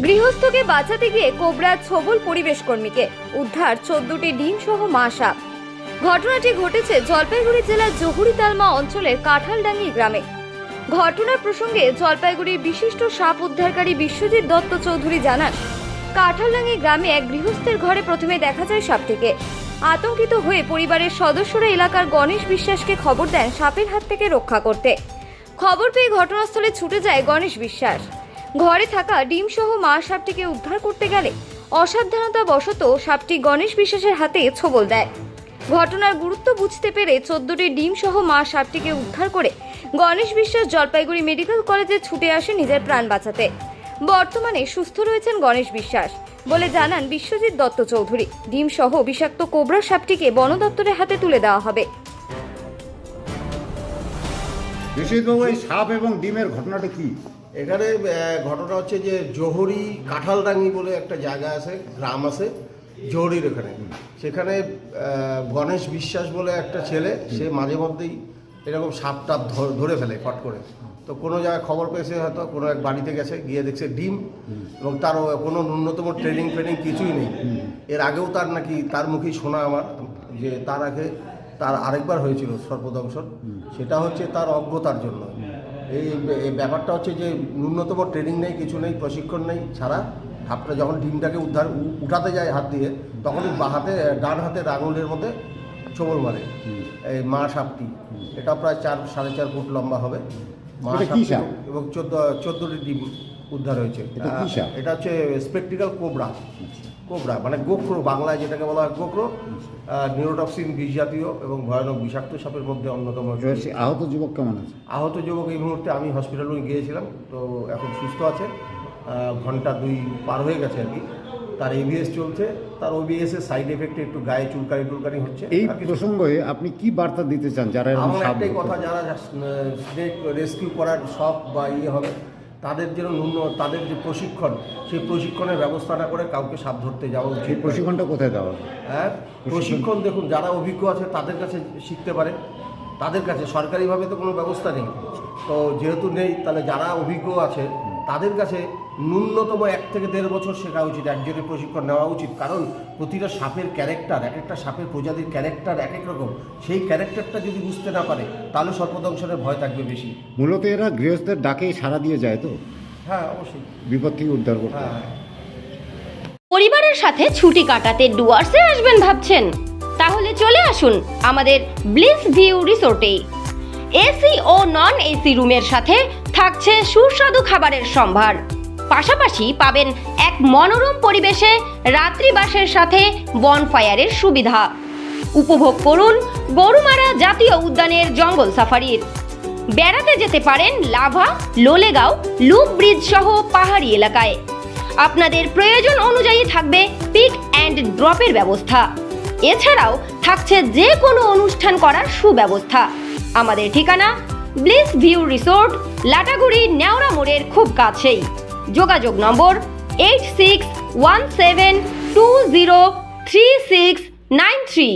গৃহস্থকে বাঁচাতে গিয়ে কোবরা ছোবল পরিবেশ কর্মীকে, উদ্ধার 14টি ডিম সহ মা সাপ। ঘটনাটি ঘটেছে জলপাইগুড়ি জেলার জহুরি তালমা অঞ্চলের কাঁঠালডাঙ্গি গ্রামে। ঘটনার প্রসঙ্গে জলপাইগুড়ির বিশিষ্ট সাপ উদ্ধারকারী বিশ্বজিৎ দত্ত চৌধুরী জানান, কাঁঠালডাঙ্গি গ্রামে এক গৃহস্থের ঘরে প্রথমে দেখা যায় সাপটিকে। আতঙ্কিত হয়ে পরিবারের সদস্যরা এলাকার গণেশ বিশ্বাসকে খবর দেন সাপের হাত থেকে রক্ষা করতে। খবর পেয়ে ঘটনাস্থলে ছুটে যায় গণেশ বিশ্বাস। ঘরে থাকা ডিম সহ মা সাপটিকে উদ্ধার করতে গেলে অসাবধানতা বশত সাপটি গণেশ বিশ্বাসের হাতে ছোবল দেয়। ঘটনার গুরুত্ব বুঝতে পেরে 14টি ডিম সহ মা সাপটিকে উদ্ধার করে গণেশ বিশ্বাস জলপাইগুড়ি মেডিকেল কলেজে ছুটে আসে নিজের প্রাণ বাঁচাতে। বর্তমানে সুস্থ রয়েছেন গণেশ বিশ্বাস বলে জানান বিশ্বজিৎ দত্ত চৌধুরী। ডিম সহ বিষাক্ত কোবরা সাপটিকে বন দপ্তরের হাতে তুলে দেওয়া হবে। বিশ্বজিৎবাবু, এই সাপ এবং ডিমের ঘটনাটা কি? এখানে ঘটনা হচ্ছে যে জহুরি কাঁঠালডাঙ্গি বলে একটা জায়গা আছে, গ্রাম আছে জহুরির ওখানে। সেখানে গণেশ বিশ্বাস বলে একটা ছেলে, সে মাঝে মধ্যেই এরকম সাপ টাপ ধরে ফেলে ফট করে। তো কোনো জায়গায় খবর পেয়েছে, হয়তো কোনো এক বাড়িতে গেছে, গিয়ে দেখছে ডিম, এবং তার কোনো ন্যূনতম ট্রেনিং কিছুই নেই। এর আগেও তার নাকি, তার মুখেই শোনা আমার, যে তার আগে তার আরেকবার হয়েছিল সর্পদংশন। সেটা হচ্ছে তার অজ্ঞতার জন্য। এই ব্যাপারটা হচ্ছে যে ন্যূনতম ট্রেনিং নেই, কিছু নেই, প্রশিক্ষণ নেই ছাড়া সাপটা যখন ডিমটাকে উঠাতে যায় হাত দিয়ে, তখনই ডান হাতের আঙুলের মধ্যে ছোবল মারে এই মা সাপটি। এটা প্রায় 4-4.5 ফুট লম্বা হবে মা সাপটি, এবং 14টি ডিম উদ্ধার হয়েছে। এটা হচ্ছে স্পেকট্রিক্যাল কোবরা, মানে গোখরো, বাংলায় যেটাকে বলা হয় গোখরো। নিউরোটক্সিন বিষ জাতীয় এবং ভয়ানক বিষাক্ত সাপের মধ্যে অন্যতম। আহত যুবক কেমন আছে? আহত যুবক এই মুহূর্তে আমি হসপিটালে গিয়েছিলাম, তো এখন সুস্থ আছে। ঘন্টা 2 পার হয়ে গেছে আর কি। তার এবিএস চলছে, তার ওবিএস এর সাইড এফেক্টে একটু গায়ে চুলকানি হচ্ছে। এই প্রসঙ্গে আপনি কি বার্তা দিতে চান যারা? আমার একটাই কথা, যারা রেস্কিউ করার শখ বা হবে, তাদের যেন তাদের যে প্রশিক্ষণ, সেই প্রশিক্ষণের ব্যবস্থা না করে কাউকে সাপ ধরতে যাওয়া উচিত। প্রশিক্ষণটা কোথায় দেওয়া? হ্যাঁ, প্রশিক্ষণ দেখুন, যারা অভিজ্ঞ আছে তাদের কাছে শিখতে পারে। তাদের কাছে সরকারিভাবে তো কোনো ব্যবস্থা নেই, তো যেহেতু নেই, তাহলে যারা অভিজ্ঞ আছে তাদের কাছে ন্যূনতম 1 থেকে 1.5 বছর শেখা উচিত, একজনের প্রশিক্ষণ নেওয়া উচিত। কারণ প্রতিটা সাপের ক্যারেক্টার, এক একটা সাপের প্রজাতির ক্যারেক্টার এক এক রকম। সেই ক্যারেক্টারটা যদি বুঝতে না পারে, তাহলে সর্পদংশনের ভয় থাকবে বেশি। মূলত এরা গৃহস্থের ডাকে সাড়া দিয়ে যায় তো? হ্যাঁ, অবশ্যই বিপদ থেকে উদ্ধার করতে। হ্যাঁ। পরিবারের সাথে ছুটি কাটাতে ডুয়ার্সে আসবেন ভাবছেন? তাহলে চলে আসুন আমাদের ব্লিস ভিউ রিসোর্টে। এসি ও নন এসি রুমের সাথে থাকছে সুস্বাদু খাবারের সম্ভার। পাশাপাশি পাবেন এক মনোরম পরিবেশে রাত্রিবাসের সাথে বনফায়ারের সুবিধা। উপভোগ করুন গরুমারা জাতীয় উদ্যানের জঙ্গল সাফারির। বেড়াতে যেতে পারেন লাভা, লোলেগাঁও, লুপ ব্রিজ সহ পাহাড়ি এলাকায়। আপনাদের প্রয়োজন অনুযায়ী থাকবে পিক অ্যান্ড ড্রপের ব্যবস্থা। এছাড়াও থাকছে যে কোনো অনুষ্ঠান করার সুব্যবস্থা। আমাদের ঠিকানা bliss view resort, Lataguri Neora মোড়ের খুব কাছেই। যোগাযোগ নম্বর 8617203693।